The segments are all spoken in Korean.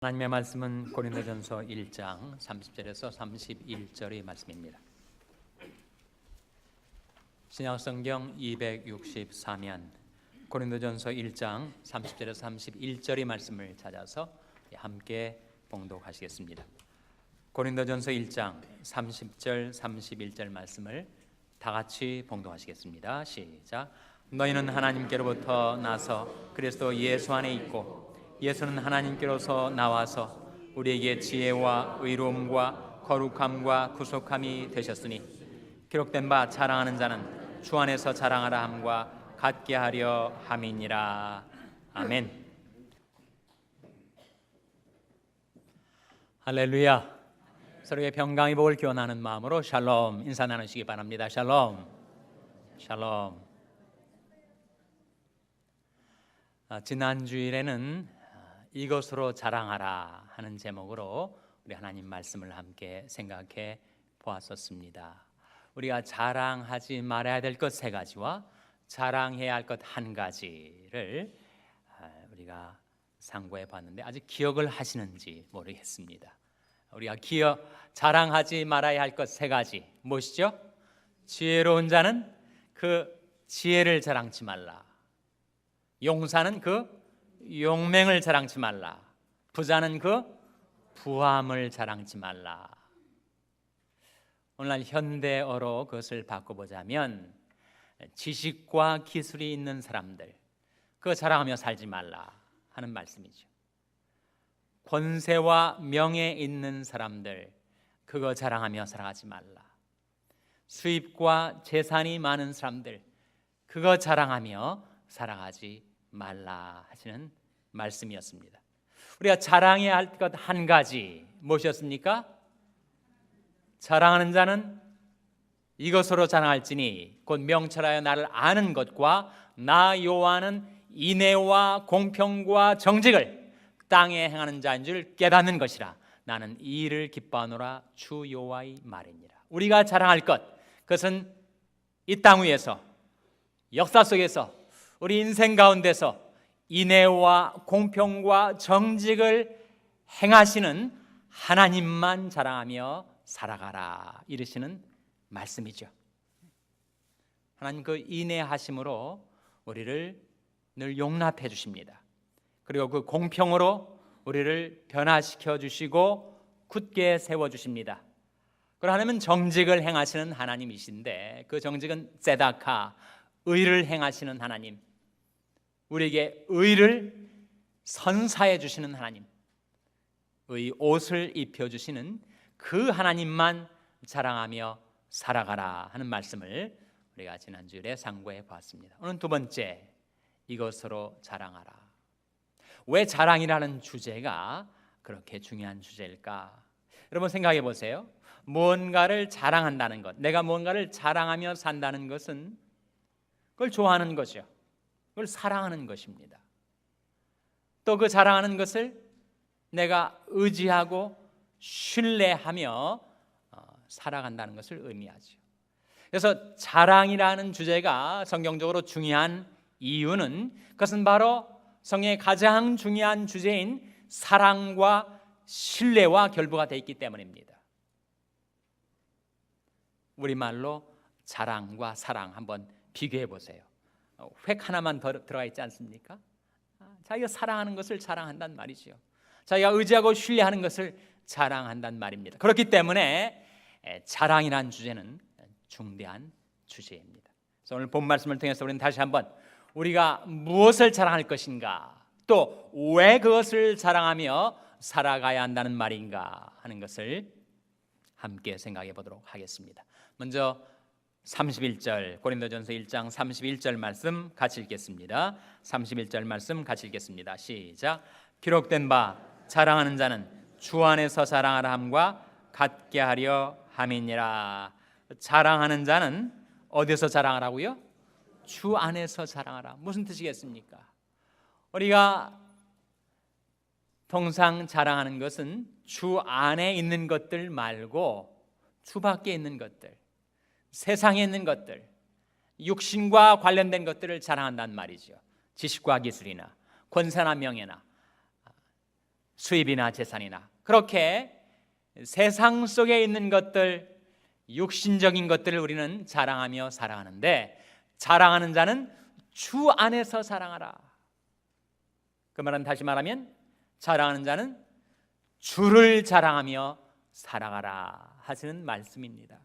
하나님의 말씀은 고린도전서 1장 30절에서 31절의 말씀입니다. 신약성경 264면 고린도전서 1장 30절에서 31절의 말씀을 찾아서 함께 봉독하시겠습니다. 고린도전서 1장 30절 31절 말씀을 다 같이 봉독하시겠습니다. 시작. 너희는 하나님께로부터 나서 그리스도 예수 안에 있고 예수는 하나님께로서 나와서 우리에게 지혜와 의로움과 거룩함과 구속함이 되셨으니 기록된 바 자랑하는 자는 주 안에서 자랑하라 함과 같게 하려 함이니라. 아멘. 할렐루야. 서로의 평강의 복을 기원하는 마음으로 샬롬 인사 나누시기 바랍니다. 샬롬. 샬롬. 지난 주일에는 이것으로 자랑하라 하는 제목으로 우리 하나님 말씀을 함께 생각해 보았었습니다. 우리가 자랑하지 말아야 될 것 세 가지와 자랑해야 할 것 한 가지를 우리가 상고해 봤는데 아직 기억을 하시는지 모르겠습니다. 우리가 자랑하지 말아야 할 것 세 가지 무엇이죠? 지혜로운 자는 그 지혜를 자랑치 말라. 용사는 그 용맹을 자랑치 말라. 부자는 그 부함을 자랑치 말라. 오늘날 현대어로 그것을 바꿔보자면 지식과 기술이 있는 사람들 그거 자랑하며 살지 말라 하는 말씀이죠. 권세와 명예 있는 사람들 그거 자랑하며 살아가지 말라. 수입과 재산이 많은 사람들 그거 자랑하며 살아가지 말라 하시는 말씀이었습니다. 우리가 자랑해야 할 것 한 가지 무엇이었습니까? 자랑하는 자는 이것으로 자랑할지니 곧 명철하여 나를 아는 것과 나 여호와는 인애와 공평과 정직을 땅에 행하는 자인 줄 깨닫는 것이라. 나는 이 일을 기뻐하노라 주 여호와의 말이니라. 우리가 자랑할 것 그것은 이 땅 위에서 역사 속에서 우리 인생 가운데서 인애와 공평과 정직을 행하시는 하나님만 자랑하며 살아가라 이르시는 말씀이죠. 하나님 그 인애하심으로 우리를 늘 용납해 주십니다. 그리고 그 공평으로 우리를 변화시켜 주시고 굳게 세워 주십니다. 그리고 하나님은 정직을 행하시는 하나님이신데 그 정직은 ጼ다카 의를 행하시는 하나님, 우리에게 의를 선사해 주시는 하나님, 의 옷을 입혀 주시는 그 하나님만 자랑하며 살아가라 하는 말씀을 우리가 지난주에 상고해 봤습니다. 오늘 두 번째, 이것으로 자랑하라. 왜 자랑이라는 주제가 그렇게 중요한 주제일까? 여러분 생각해 보세요. 무언가를 자랑한다는 것, 내가 무언가를 자랑하며 산다는 것은 그걸 좋아하는 거죠. 그걸 사랑하는 것입니다. 또 그 자랑하는 것을 내가 의지하고 신뢰하며 살아간다는 것을 의미하죠. 그래서 자랑이라는 주제가 성경적으로 중요한 이유는 그것은 바로 성경의 가장 중요한 주제인 사랑과 신뢰와 결부가 되어 있기 때문입니다. 우리말로 자랑과 사랑 한번 비교해 보세요. 획 하나만 더 들어가 있지 않습니까? 자기가 사랑하는 것을 자랑한단 말이죠. 자기가 의지하고 신뢰하는 것을 자랑한단 말입니다. 그렇기 때문에 자랑이라는 주제는 중대한 주제입니다. 그래서 오늘 본 말씀을 통해서 우리는 다시 한번 우리가 무엇을 자랑할 것인가, 또 왜 그것을 자랑하며 살아가야 한다는 말인가 하는 것을 함께 생각해 보도록 하겠습니다. 먼저 31절 고린도전서 1장 31절 말씀 같이 읽겠습니다. 31절 말씀 같이 읽겠습니다. 시작. 기록된 바 자랑하는 자는 주 안에서 자랑하라 함과 같게 하려 함이니라. 자랑하는 자는 어디서 자랑하라고요? 주 안에서 자랑하라. 무슨 뜻이겠습니까? 우리가 통상 자랑하는 것은 주 안에 있는 것들 말고 주 밖에 있는 것들, 세상에 있는 것들, 육신과 관련된 것들을 자랑한단 말이죠. 지식과 기술이나 권세나 명예나 수입이나 재산이나 그렇게 세상 속에 있는 것들, 육신적인 것들을 우리는 자랑하며 살아가는데 자랑하는 자는 주 안에서 자랑하라. 그 말은 다시 말하면 자랑하는 자는 주를 자랑하며 살아가라 하시는 말씀입니다.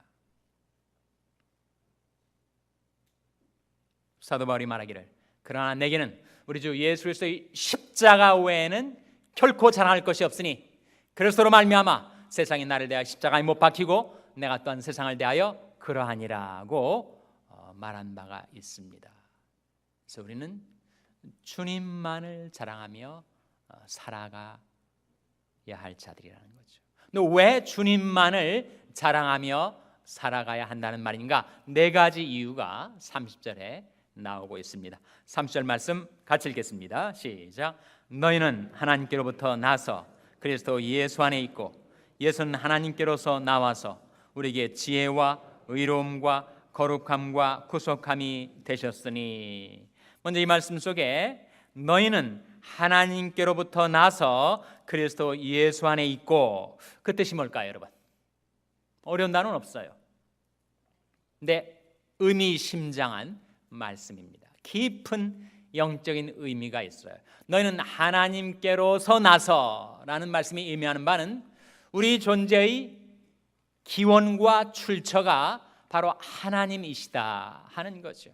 사도 바울이 말하기를 그러나 내게는 우리 주 예수 그리스도의 십자가 외에는 결코 자랑할 것이 없으니 그리스도로 말미암아 세상이 나를 대하여 십자가에 못 박히고 내가 또한 세상을 대하여 그러하니라고 말한 바가 있습니다. 그래서 우리는 주님만을 자랑하며 살아가야 할 자들이라는 거죠. 근데 왜 주님만을 자랑하며 살아가야 한다는 말인가? 네 가지 이유가 30절에 나오고 있습니다. 30절 말씀 같이 읽겠습니다. 시작. 너희는 하나님께로부터 나서 그리스도 예수 안에 있고 예수는 하나님께로서 나와서 우리에게 지혜와 의로움과 거룩함과 구속함이 되셨으니. 먼저 이 말씀 속에 너희는 하나님께로부터 나서 그리스도 예수 안에 있고, 그 뜻이 뭘까요, 여러분? 어려운 단어는 없어요. 근데 의미심장한 말씀입니다. 깊은 영적인 의미가 있어요. 너희는 하나님께로서 나서라는 말씀이 의미하는 바는 우리 존재의 기원과 출처가 바로 하나님이시다 하는 거죠.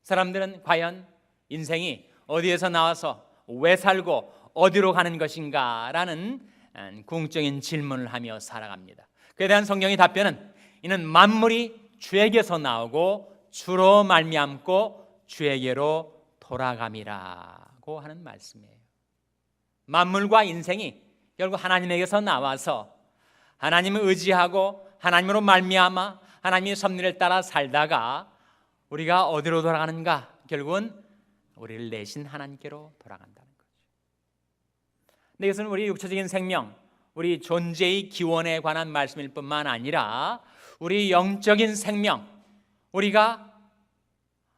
사람들은 과연 인생이 어디에서 나와서 왜 살고 어디로 가는 것인가 라는 궁극적인 질문을 하며 살아갑니다. 그에 대한 성경의 답변은 이는 만물이 주에게서 나오고 주로 말미암고 주에게로 돌아감이라고 하는 말씀이에요. 만물과 인생이 결국 하나님에게서 나와서 하나님을 의지하고 하나님으로 말미암아 하나님의 섭리를 따라 살다가 우리가 어디로 돌아가는가? 결국은 우리를 내신 하나님께로 돌아간다는 거죠. 근데 이것은 우리 육체적인 생명, 우리 존재의 기원에 관한 말씀일 뿐만 아니라 우리 영적인 생명, 우리가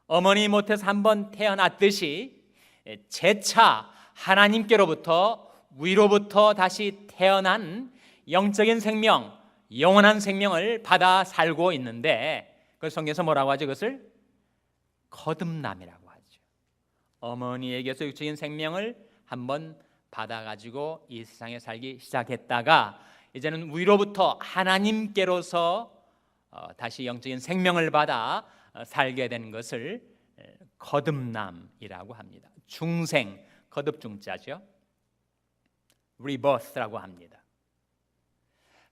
어머니 못에서 한번 태어났듯이 재차 하나님께로부터 위로부터 다시 태어난 영적인 생명, 영원한 생명을 받아 살고 있는데, 그 성경에서 뭐라고 하죠? 그것을 거듭남이라고 하죠. 어머니에게서 육적인 생명을 한번 받아가지고 이 세상에 살기 시작했다가 이제는 위로부터 하나님께로서 다시 영적인 생명을 받아 살게 된 것을 거듭남이라고 합니다. 중생, 거듭중자죠. rebirth라고 합니다.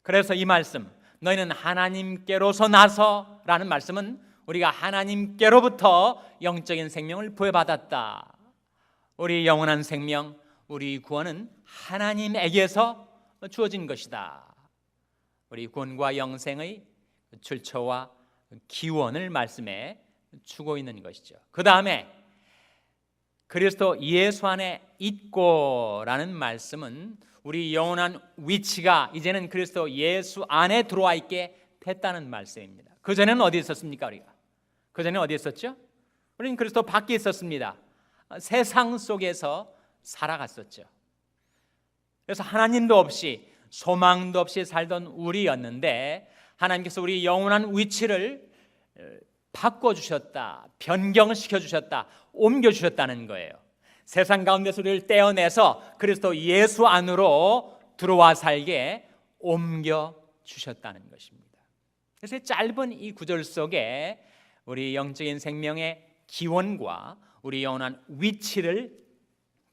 그래서 이 말씀, 너희는 하나님께로서 나서라는 말씀은 우리가 하나님께로부터 영적인 생명을 부여받았다. 우리 영원한 생명, 우리 구원은 하나님에게서 주어진 것이다. 우리 구원과 영생의 출처와 기원을 말씀에 주고 있는 것이죠. 그 다음에 그리스도 예수 안에 있고라는 말씀은 우리 영원한 위치가 이제는 그리스도 예수 안에 들어와 있게 됐다는 말씀입니다. 그전에는 어디 있었습니까? 우리가 그전에 어디 있었죠? 우리는 그리스도 밖에 있었습니다. 세상 속에서 살아갔었죠. 그래서 하나님도 없이 소망도 없이 살던 우리였는데 하나님께서 우리 영원한 위치를 바꿔주셨다, 변경시켜주셨다, 옮겨주셨다는 거예요. 세상 가운데서 우리를 떼어내서 그리스도 예수 안으로 들어와 살게 옮겨주셨다는 것입니다. 그래서 짧은 이 구절 속에 우리 영적인 생명의 기원과 우리 영원한 위치를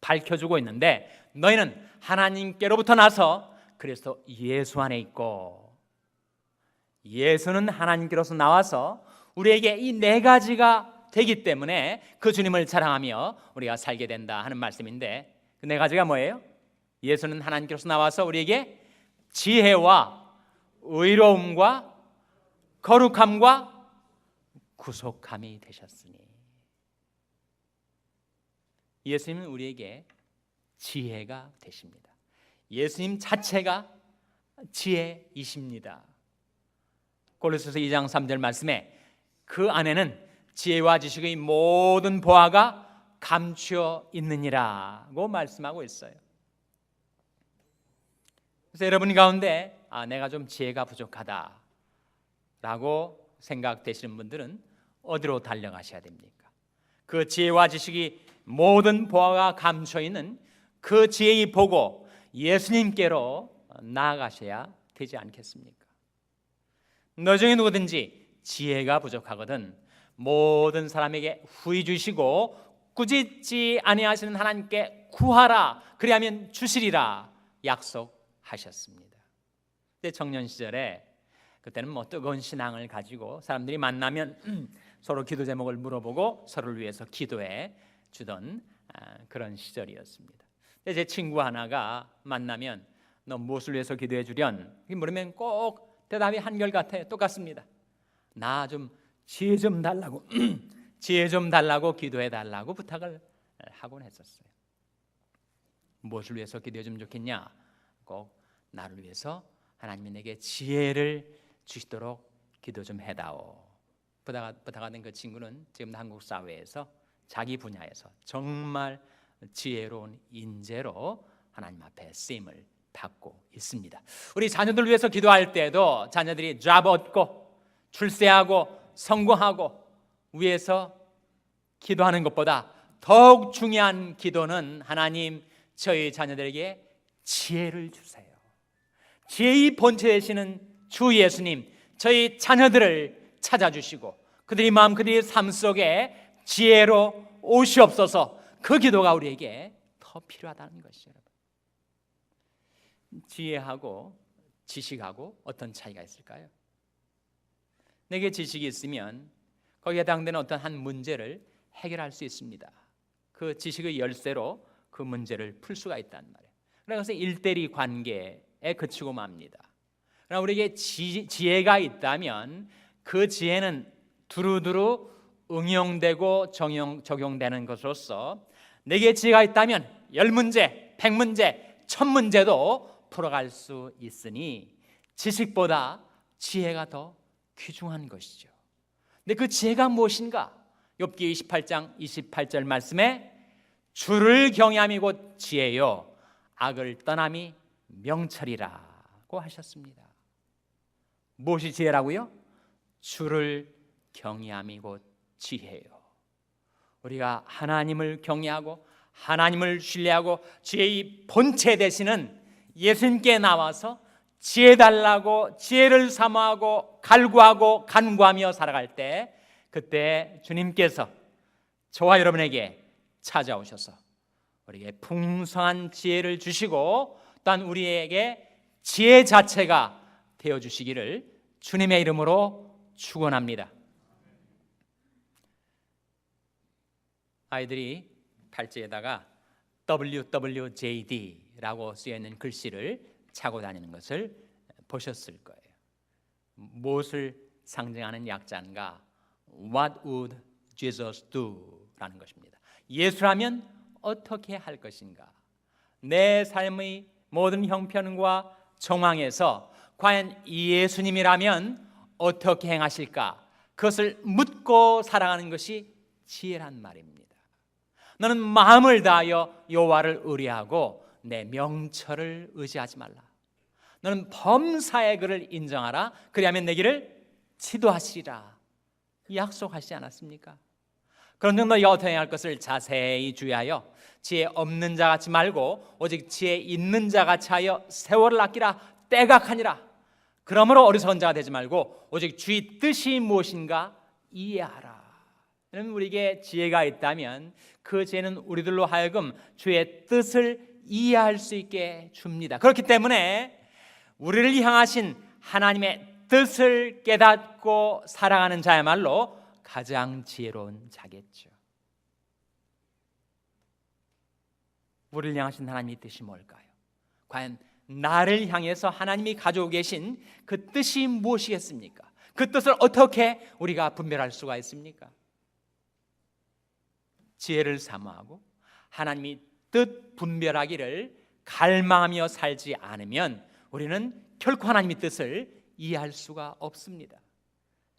밝혀주고 있는데, 너희는 하나님께로부터 나서 그리스도 예수 안에 있고, 예수는 하나님께로서 나와서 우리에게 이 네 가지가 되기 때문에 그 주님을 자랑하며 우리가 살게 된다 하는 말씀인데, 그 네 가지가 뭐예요? 예수는 하나님께로서 나와서 우리에게 지혜와 의로움과 거룩함과 구속함이 되셨으니. 예수님은 우리에게 지혜가 되십니다. 예수님 자체가 지혜이십니다. 골로새서 2장 3절 말씀에 그 안에는 지혜와 지식의 모든 보화가 감추어 있느니라고 말씀하고 있어요. 그래서 여러분 가운데 내가 좀 지혜가 부족하다 라고 생각되시는 분들은 어디로 달려가셔야 됩니까? 그 지혜와 지식이 모든 보화가 감춰있는 그 지혜의 보고 예수님께로 나아가셔야 되지 않겠습니까? 너 중에 누구든지 지혜가 부족하거든 모든 사람에게 후히 주시고 꾸짖지 아니하시는 하나님께 구하라 그리하면 주시리라 약속하셨습니다. 그때 청년 시절에 그때는 뭐 뜨거운 신앙을 가지고 사람들이 만나면 서로 기도 제목을 물어보고 서로를 위해서 기도해 주던 그런 시절이었습니다. 제 친구 하나가 만나면 너 무엇을 위해서 기도해 주련? 물으면 꼭 대답이 한결같아요. 똑같습니다. 나 좀 지혜 좀 달라고 지혜 좀 달라고 기도해 달라고 부탁을 하곤 했었어요. 무엇을 위해서 기도해 주면 좋겠냐? 꼭 나를 위해서 하나님이 내게 지혜를 주시도록 기도 좀 해다오. 부탁하던 그 친구는 지금 한국 사회에서 자기 분야에서 정말 지혜로운 인재로 하나님 앞에 쓰임을 받고 있습니다. 우리 자녀들 위해서 기도할 때도 자녀들이 잡 얻고 출세하고 성공하고 위해서 기도하는 것보다 더욱 중요한 기도는 하나님 저희 자녀들에게 지혜를 주세요. 지혜의 본체 되시는 주 예수님 저희 자녀들을 찾아주시고 그들의 마음 그들의 삶 속에 지혜로 오시옵소서. 그 기도가 우리에게 더 필요하다는 것이죠. 지혜하고 지식하고 어떤 차이가 있을까요? 내게 지식이 있으면 거기에 해당되는 어떤 한 문제를 해결할 수 있습니다. 그 지식의 열쇠로 그 문제를 풀 수가 있단 말이에요. 그래서 일대리 관계에 그치고 맙니다. 그러나 우리에게 지혜가 있다면 그 지혜는 두루두루 응용되고 적용되는 것으로서 내게 지혜가 있다면 10문제, 100문제, 1000문제도 풀어갈 수 있으니 지식보다 지혜가 더 귀중한 것이죠. 근데 그 지혜가 무엇인가? 욥기 28장 28절 말씀에 주를 경외함이 곧 지혜요 악을 떠남이 명철이라고 하셨습니다. 무엇이 지혜라고요? 주를 경외함이 곧 지혜요. 우리가 하나님을 경외하고 하나님을 신뢰하고 지혜의 본체 되시는 예수님께 나와서 지혜 달라고 지혜를 사모하고 갈구하고 간구하며 살아갈 때 그때 주님께서 저와 여러분에게 찾아오셔서 우리에게 풍성한 지혜를 주시고 또한 우리에게 지혜 자체가 되어주시기를 주님의 이름으로 축원합니다. 아이들이 팔찌에다가 WWJD라고 쓰여있는 글씨를 차고 다니는 것을 보셨을 거예요. 무엇을 상징하는 약자인가? What would Jesus do? 라는 것입니다. 예수라면 어떻게 할 것인가? 내 삶의 모든 형편과 정황에서 과연 예수님이라면 어떻게 행하실까? 그것을 묻고 살아가는 것이 지혜란 말입니다. 너는 마음을 다하여 여호와를 의뢰하고 내 명철을 의지하지 말라. 너는 범사의 그를 인정하라. 그리하면 내 길을 지도하시리라. 약속하시지 않았습니까? 그런 점 너희가 어떻게 행할 것을 자세히 주의하여 지혜 없는 자 같이 말고 오직 지혜 있는 자 같이 하여 세월을 아끼라. 때가 가니라. 그러므로 어리석은 자가 되지 말고 오직 주의 뜻이 무엇인가 이해하라. 우리에게 지혜가 있다면 그 지혜는 우리들로 하여금 주의 뜻을 이해할 수 있게 줍니다. 그렇기 때문에 우리를 향하신 하나님의 뜻을 깨닫고 살아가는 자야말로 가장 지혜로운 자겠죠. 우리를 향하신 하나님의 뜻이 뭘까요? 과연 나를 향해서 하나님이 가지고 계신 그 뜻이 무엇이겠습니까? 그 뜻을 어떻게 우리가 분별할 수가 있습니까? 지혜를 사모하고 하나님이 뜻 분별하기를 갈망하며 살지 않으면 우리는 결코 하나님의 뜻을 이해할 수가 없습니다.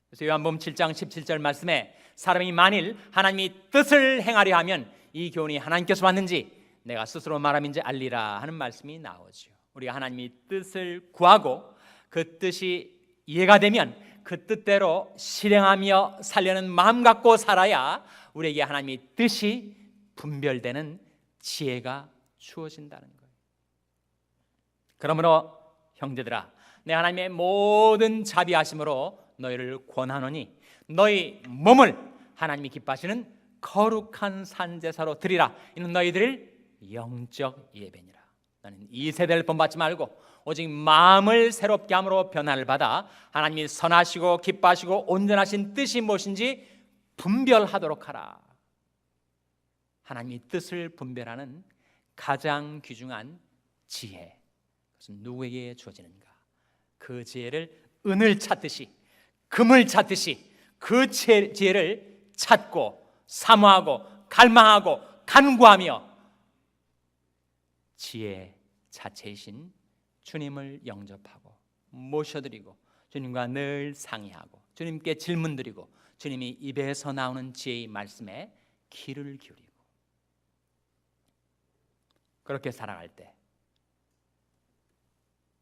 그래서 요한복음 7장 17절 말씀에 사람이 만일 하나님의 뜻을 행하려 하면 이 교훈이 하나님께서 왔는지 내가 스스로 말함인지 알리라 하는 말씀이 나오죠. 우리가 하나님의 뜻을 구하고 그 뜻이 이해가 되면 그 뜻대로 실행하며 살려는 마음 갖고 살아야 우리에게 하나님의 뜻이 분별되는 지혜가 주어진다는 거예요. 그러므로 형제들아, 내 하나님의 모든 자비하심으로 너희를 권하노니 너희 몸을 하나님이 기뻐하시는 거룩한 산제사로 드리라. 이는 너희들 영적 예배니라. 너는 이 세대를 본받지 말고 오직 마음을 새롭게 함으로 변화를 받아 하나님이 선하시고 기뻐하시고 온전하신 뜻이 무엇인지 분별하도록 하라. 하나님의 뜻을 분별하는 가장 귀중한 지혜, 그것은 누구에게 주어지는가? 그 지혜를 은을 찾듯이, 금을 찾듯이 그 지혜를 찾고 사모하고 갈망하고 간구하며 지혜 자체이신 주님을 영접하고 모셔드리고 주님과 늘 상의하고 주님께 질문드리고 주님이 입에서 나오는 지혜의 말씀에 귀를 기울이고 그렇게 살아갈 때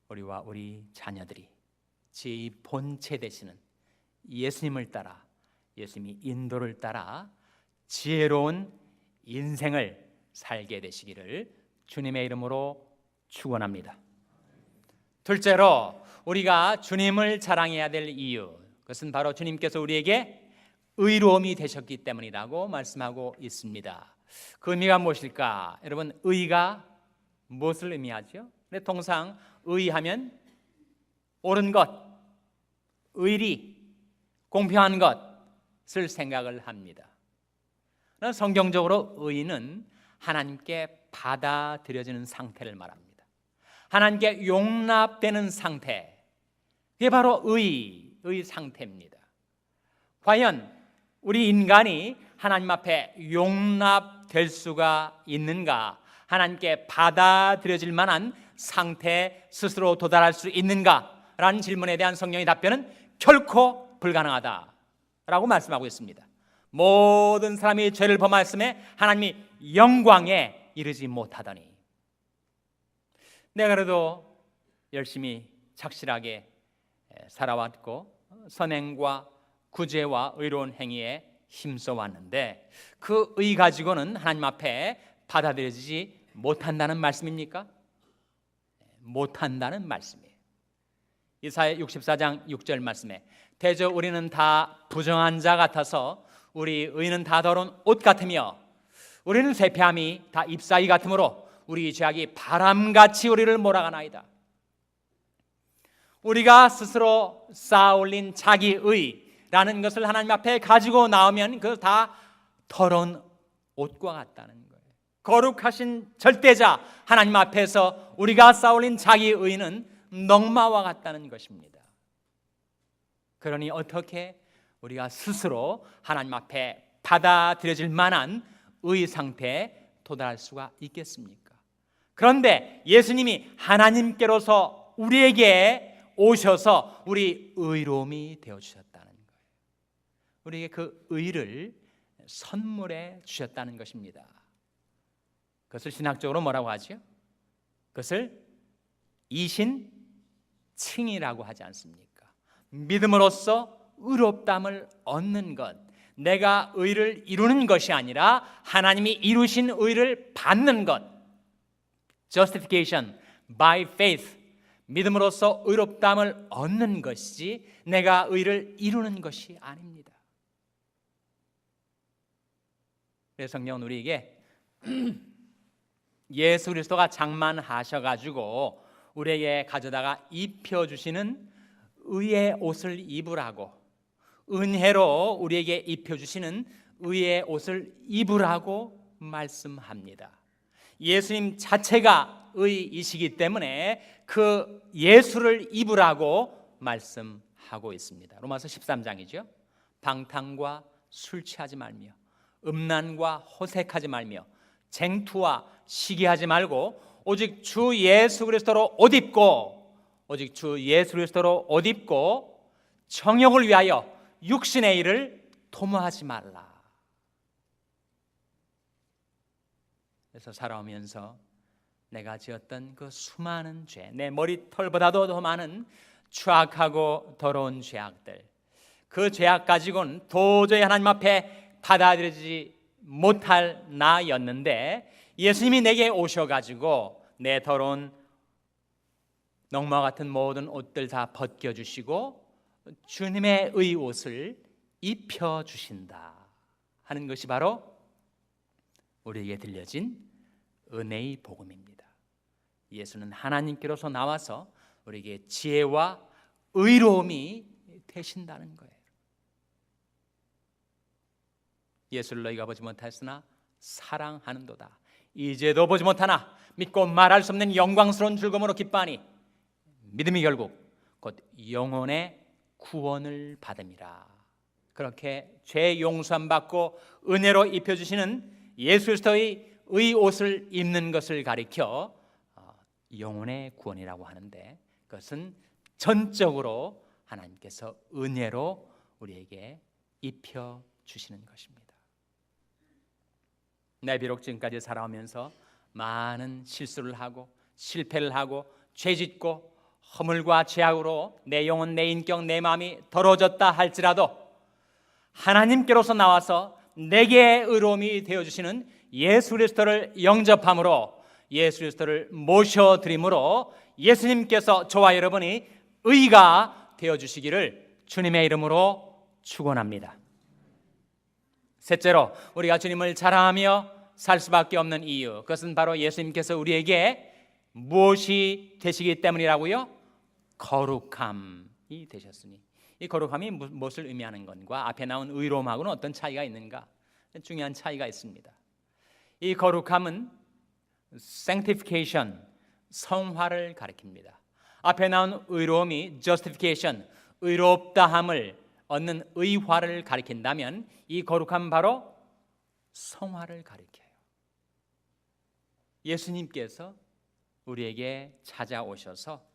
우리와 우리 자녀들이 지혜의 본체 되시는 예수님을 따라, 예수님이 인도를 따라 지혜로운 인생을 살게 되시기를 주님의 이름으로 축원합니다. 둘째로 우리가 주님을 자랑해야 될 이유, 그것은 바로 주님께서 우리에게 의로움이 되셨기 때문이라고 말씀하고 있습니다. 그 의미가 무엇일까? 여러분, 의가 무엇을 의미하죠? 통상 의하면 옳은 것, 의리, 공평한 것을 생각을 합니다. 성경적으로 의는 하나님께 받아들여지는 상태를 말합니다. 하나님께 용납되는 상태, 그게 바로 의의 상태입니다. 과연 우리 인간이 하나님 앞에 용납될 수가 있는가? 하나님께 받아들여질 만한 상태 스스로 도달할 수 있는가? 라는 질문에 대한 성경의 답변은 결코 불가능하다라고 말씀하고 있습니다. 모든 사람이 죄를 범하였음에 하나님이 영광에 이르지 못하더니, 내가 그래도 열심히 착실하게 살아왔고 선행과 구제와 의로운 행위에 힘써왔는데 그 의 가지고는 하나님 앞에 받아들여지지 못한다는 말씀입니까? 못한다는 말씀이에요. 이사야 64장 6절 말씀에 대저 우리는 다 부정한 자 같아서 우리 의는 다 더러운 옷 같으며 우리는 쇠폐함이 다 잎사귀 같으므로 우리 죄악이 바람같이 우리를 몰아가나이다. 우리가 스스로 쌓아올린 자기의라는 것을 하나님 앞에 가지고 나오면 그것 다 더러운 옷과 같다는 거예요. 거룩하신 절대자 하나님 앞에서 우리가 쌓아올린 자기의는 넝마와 같다는 것입니다. 그러니 어떻게 우리가 스스로 하나님 앞에 받아들여질 만한 의 상태에 도달할 수가 있겠습니까? 그런데 예수님이 하나님께로서 우리에게 오셔서 우리 의로움이 되어주셨다는 거예요. 우리에게 그 의를 선물해 주셨다는 것입니다. 그것을 신학적으로 뭐라고 하죠? 그것을 이신칭이라고 하지 않습니까? 믿음으로써 의롭담을 얻는 것, 내가 의를 이루는 것이 아니라 하나님이 이루신 의를 받는 것, Justification by faith, 믿음으로써 의롭담을 얻는 것이지 내가 의를 이루는 것이 아닙니다. 그래서 성경은 우리에게 예수 그리스도가 장만하셔가지고 우리에게 가져다가 입혀주시는 의의 옷을 입으라고, 은혜로 우리에게 입혀주시는 의의 옷을 입으라고 말씀합니다. 예수님 자체가 의이시기 때문에 그 예수를 입으라고 말씀하고 있습니다. 로마서 13장이죠. 방탕과 술 취하지 말며 음란과 호색하지 말며 쟁투와 시기하지 말고 오직 주 예수 그리스도로 옷 입고, 오직 주 예수 그리스도로 옷 입고 정욕을 위하여 육신의 일을 도모하지 말라. 그래서 살아오면서 내가 지었던 그 수많은 죄, 내 머리털보다도 더 많은 추악하고 더러운 죄악들, 그 죄악 가지고는 도저히 하나님 앞에 받아들이지 못할 나였는데 예수님이 내게 오셔가지고 내 더러운 농마 같은 모든 옷들 다 벗겨주시고 주님의 의옷을 입혀주신다 하는 것이 바로 우리에게 들려진 은혜의 복음입니다. 예수는 하나님께로서 나와서 우리에게 지혜와 의로움이 되신다는 거예요. 예수를 너희가 보지 못하였으나 사랑하는도다. 이제도 보지 못하나 믿고 말할 수 없는 영광스러운 즐거움으로 기뻐하니 믿음이 결국 곧 영혼의 구원을 받음이라. 그렇게 죄 용서함 받고 은혜로 입혀주시는 예수 그리스도의 의옷을 입는 것을 가리켜 영혼의 구원이라고 하는데, 그것은 전적으로 하나님께서 은혜로 우리에게 입혀주시는 것입니다. 내 비록 지금까지 살아오면서 많은 실수를 하고 실패를 하고 죄짓고 허물과 죄악으로 내 영혼, 내 인격, 내 마음이 더러워졌다 할지라도 하나님께로서 나와서 내게 의로움이 되어주시는 예수 그리스도를 영접함으로, 예수 그리스도를 모셔드림으로 예수님께서 저와 여러분이 의가 되어주시기를 주님의 이름으로 축원합니다. 셋째로, 우리가 주님을 자랑하며 살 수밖에 없는 이유, 그것은 바로 예수님께서 우리에게 무엇이 되시기 때문이라고요? 거룩함이 되셨으니. 이 거룩함이 무엇을 의미하는 건가? 앞에 나온 의로움하고는 어떤 차이가 있는가? 중요한 차이가 있습니다. 이 거룩함은 sanctification, 성화를 가리킵니다. 앞에 나온 의로움이 justification, 의롭다함을 얻는 의화를 가리킨다면 이 거룩함은 바로 성화를 가리켜요. 예수님께서 우리에게 찾아오셔서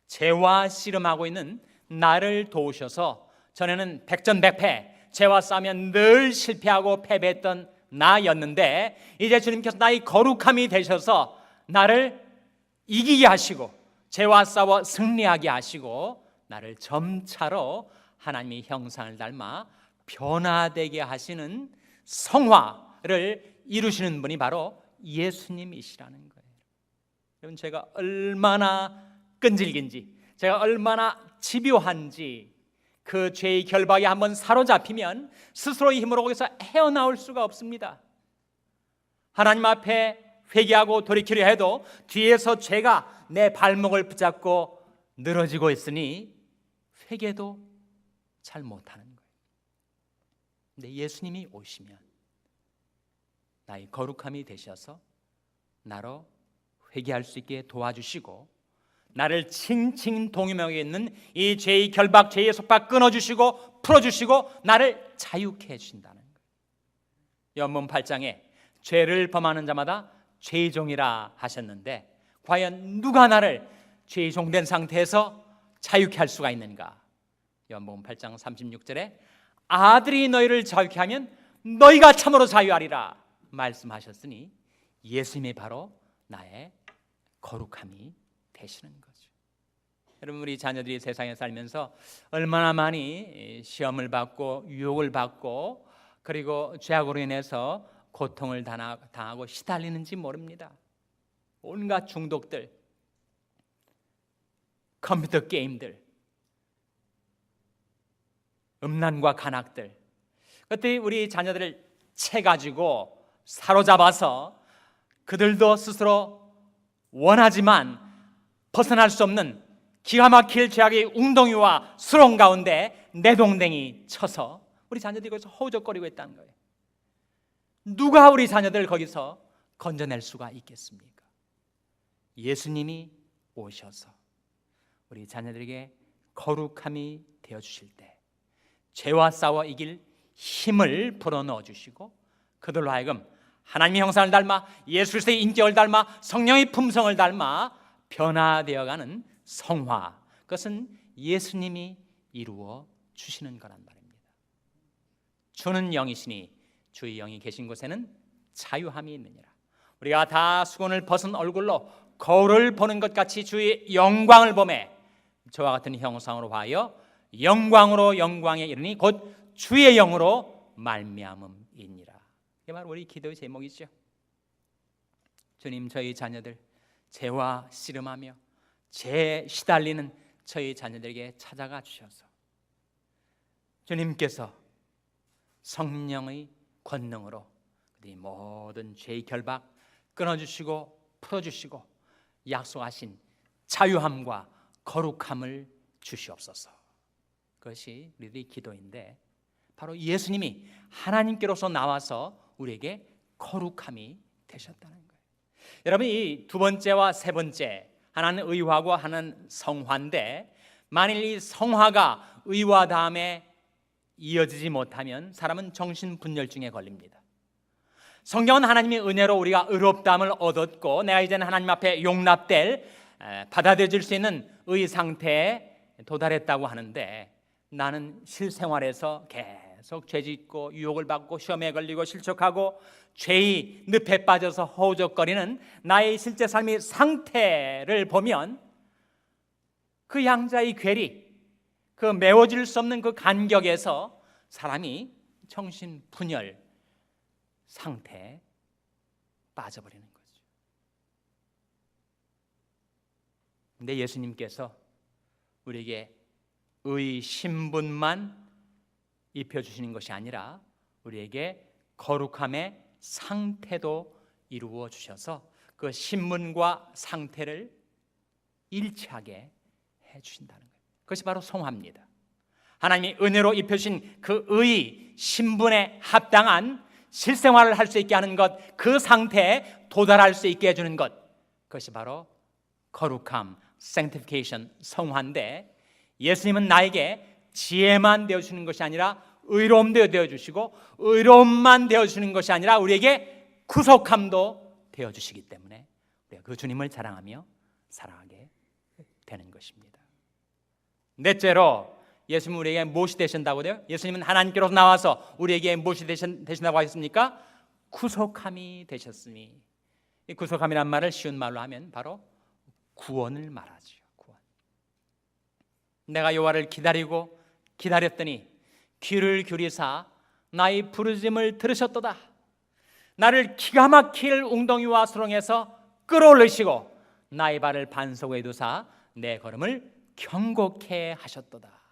죄와 씨름하고 있는 나를 도우셔서, 전에는 백전백패, 죄와 싸우면 늘 실패하고 패배했던 나였는데 이제 주님께서 나의 거룩함이 되셔서 나를 이기게 하시고 죄와 싸워 승리하게 하시고 나를 점차로 하나님의 형상을 닮아 변화되게 하시는 성화를 이루시는 분이 바로 예수님이시라는 거예요. 여러분, 제가 얼마나 끈질긴지, 제가 얼마나 집요한지, 그 죄의 결박에 한번 사로잡히면 스스로의 힘으로 거기서 헤어나올 수가 없습니다. 하나님 앞에 회개하고 돌이키려 해도 뒤에서 죄가 내 발목을 붙잡고 늘어지고 있으니 회개도 잘 못하는 거예요. 근데 예수님이 오시면 나의 거룩함이 되셔서 나로 회개할 수 있게 도와주시고 나를 칭칭 동임하고 있는 이 죄의 결박, 죄의 속박 끊어주시고 풀어주시고 나를 자유케 해주신다는 거예요. 요한복음 8장에 죄를 범하는 자마다 죄의 종이라 하셨는데 과연 누가 나를 죄의 종된 상태에서 자유케 할 수가 있는가? 요한복음 8장 36절에 아들이 너희를 자유케 하면 너희가 참으로 자유하리라 말씀하셨으니 예수님이 바로 나의 거룩함이 되시는 거죠. 여러분, 우리 자녀들이 세상에 살면서 얼마나 많이 시험을 받고 유혹을 받고 그리고 죄악으로 인해서 고통을 당하고 시달리는지 모릅니다. 온갖 중독들, 컴퓨터 게임들, 음란과 간악들, 그것들이 우리 자녀들을 채가지고 사로잡아서 그들도 스스로 원하지만 벗어날 수 없는 기가 막힐 죄악의 웅덩이와 수렁 가운데 내동댕이 쳐서 우리 자녀들이 거기서 허우적거리고 있다는 거예요. 누가 우리 자녀들을 거기서 건져낼 수가 있겠습니까? 예수님이 오셔서 우리 자녀들에게 거룩함이 되어주실 때 죄와 싸워 이길 힘을 불어넣어 주시고 그들로 하여금 하나님의 형상을 닮아 예수 그리스도의 인격을 닮아 성령의 품성을 닮아 변화되어가는 성화, 그것은 예수님이 이루어 주시는 거란 말입니다. 주는 영이시니 주의 영이 계신 곳에는 자유함이 있느니라. 우리가 다 수건을 벗은 얼굴로 거울을 보는 것 같이 주의 영광을 보매 저와 같은 형상으로 하여 영광으로 영광에 이르니 곧 주의 영으로 말미암음이니라. 이게 바로 우리 기도의 제목이죠. 주님, 저희 자녀들 죄와 씨름하며 죄에 시달리는 저희 자녀들에게 찾아가 주셔서 주님께서 성령의 권능으로 그들이 모든 죄의 결박 끊어주시고 풀어주시고 약속하신 자유함과 거룩함을 주시옵소서. 그것이 우리들의 기도인데 바로 예수님이 하나님께로서 나와서 우리에게 거룩함이 되셨다는 거예요. 여러분, 이 두 번째와 세 번째, 하나는 의화고 하나는 성화인데 만일 이 성화가 의화 다음에 이어지지 못하면 사람은 정신분열증에 걸립니다. 성경은 하나님의 은혜로 우리가 의롭다함을 얻었고 내가 이제는 하나님 앞에 용납될 받아들여질 수 있는 의 상태에 도달했다고 하는데 나는 실생활에서 계속 죄짓고 유혹을 받고 시험에 걸리고 실족하고 죄의 늪에 빠져서 허우적거리는 나의 실제 삶의 상태를 보면 그 양자의 괴리, 그 메워질 수 없는 그 간격에서 사람이 정신분열 상태에 빠져버리는 거죠. 근데 예수님께서 우리에게 의 신분만 입혀주시는 것이 아니라 우리에게 거룩함의 상태도 이루어 주셔서 그 신분과 상태를 일치하게 해주신다는 거예요. 그것이 바로 성화입니다. 하나님이 은혜로 입혀주신 그 의 신분에 합당한 실생활을 할 수 있게 하는 것, 그 상태에 도달할 수 있게 해주는 것, 그것이 바로 거룩함, sanctification, 성화인데 예수님은 나에게 지혜만 되어주시는 것이 아니라 의로움도 되어주시고 의로움만 되어주시는 것이 아니라 우리에게 구속함도 되어주시기 때문에 우리가 그 주님을 자랑하며 살아가게 되는 것입니다. 넷째로 예수님은 우리에게 무엇이 되신다고 돼요? 예수님은 하나님께로서 나와서 우리에게 무엇이 되신다고 하셨습니까? 구속함이 되셨으니, 이 구속함이란 말을 쉬운 말로 하면 바로 구원을 말하죠. 구원. 내가 여호와를 기다리고 기다렸더니 귀를 기울이사 나의 부르짖음을 들으셨도다. 나를 기가 막힐 웅덩이와 수렁에서 끌어올리시고 나의 발을 반석 위에 두사 내 걸음을 경고케 하셨도다.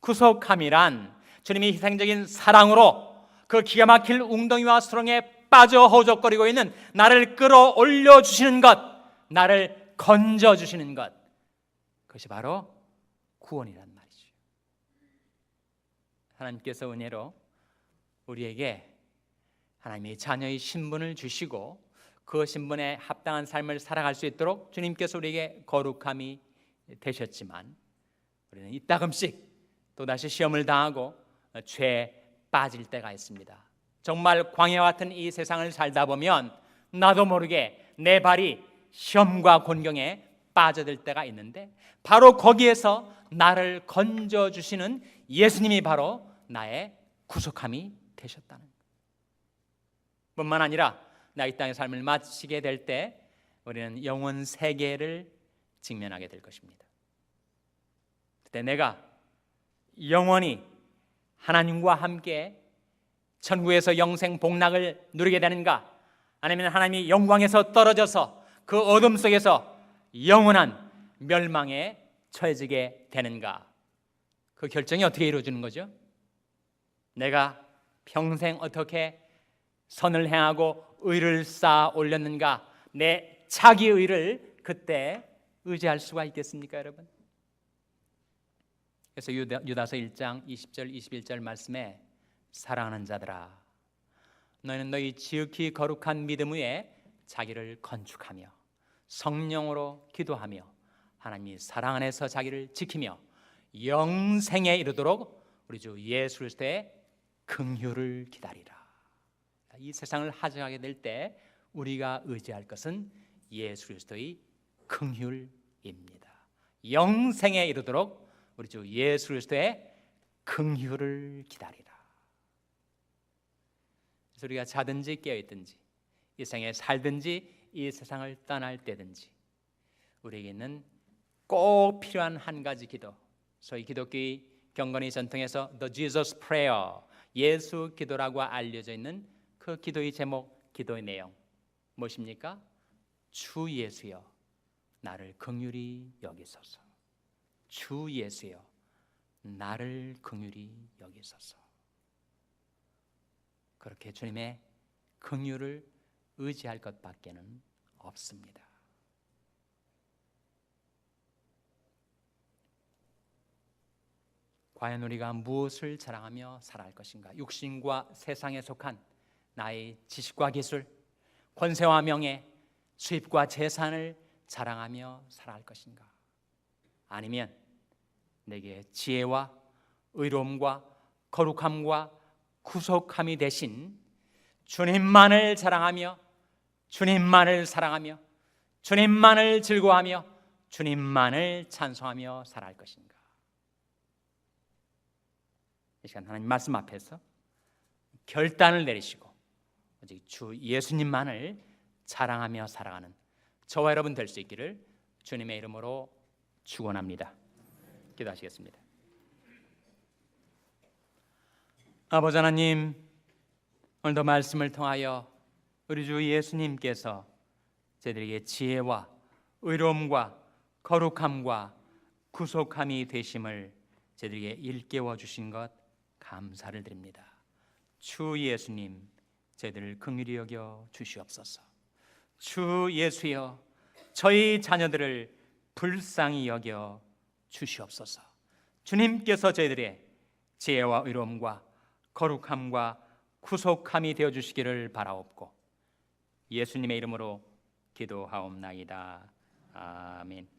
구속함이란 주님이 희생적인 사랑으로 그 기가 막힐 웅덩이와 수렁에 빠져 허우적거리고 있는 나를 끌어올려 주시는 것, 나를 건져 주시는 것, 그것이 바로 구원이란 말이죠. 하나님께서 은혜로 우리에게 하나님의 자녀의 신분을 주시고 그 신분에 합당한 삶을 살아갈 수 있도록 주님께서 우리에게 거룩함이 되셨지만 우리는 이따금씩 또다시 시험을 당하고 죄에 빠질 때가 있습니다. 정말 광야와 같은 이 세상을 살다 보면 나도 모르게 내 발이 시험과 곤경에 빠져들 때가 있는데 바로 거기에서 나를 건져주시는 예수님이 바로 나의 구속함이 되셨다는 것. 뿐만 아니라 나 이 땅의 삶을 마치게 될 때 우리는 영원 세계를 직면하게 될 것입니다. 그때 내가 영원히 하나님과 함께 천국에서 영생 복락을 누리게 되는가, 아니면 하나님이 영광에서 떨어져서 그 어둠 속에서 영원한 멸망에 처해지게 되는가, 그 결정이 어떻게 이루어지는 거죠? 내가 평생 어떻게 선을 행하고 의를 쌓아 올렸는가, 내 자기 의를 그때 의지할 수가 있겠습니까, 여러분? 그래서 유다서 1장 20절 21절 말씀에 사랑하는 자들아, 너희는 너희 지극히 거룩한 믿음 위에 자기를 건축하며 성령으로 기도하며 하나님이 사랑 안에서 자기를 지키며 영생에 이르도록 우리 주 예수 그리스도의 긍휼을 기다리라. 이 세상을 하정하게 될 때 우리가 의지할 것은 예수 그리스도의 긍휼입니다. 영생에 이르도록 우리 주 예수 그리스도의 긍휼을 기다리라. 그래서 우리가 자든지 깨어있든지 이 생에 살든지 이 세상을 떠날 때든지 우리에게는 꼭 필요한 한 가지 기도, 소위 기독교의 경건의 전통에서 The Jesus Prayer, 예수 기도라고 알려져 있는 그 기도의 제목, 기도의 내용 무엇입니까? 주 예수여 나를 긍휼히 여기소서. 주 예수여 나를 긍휼히 여기소서. 그렇게 주님의 긍휼을 의지할 것밖에는 없습니다. 과연 우리가 무엇을 자랑하며 살아갈 것인가? 육신과 세상에 속한 나의 지식과 기술, 권세와 명예, 수입과 재산을 자랑하며 살아갈 것인가? 아니면 내게 지혜와 의로움과 거룩함과 구속함이 되신 주님만을 자랑하며 주님만을 사랑하며 주님만을 즐거워하며 주님만을 찬송하며 살아갈 것인가? 이 시간 하나님 말씀 앞에서 결단을 내리시고 오직 주 예수님만을 자랑하며 살아가는 저와 여러분 될 수 있기를 주님의 이름으로 축원합니다. 기도하시겠습니다. 아버지 하나님, 오늘도 말씀을 통하여 우리 주 예수님께서 저희들에게 지혜와 의로움과 거룩함과 구속함이 되심을 저희들에게 일깨워 주신 것 감사를 드립니다. 주 예수님, 저희들을 긍휼히 여겨 주시옵소서. 주 예수여, 저희 자녀들을 불쌍히 여겨 주시옵소서. 주님께서 저희들의 지혜와 의로움과 거룩함과 구속함이 되어 주시기를 바라옵고 예수님의 이름으로 기도하옵나이다. 아멘.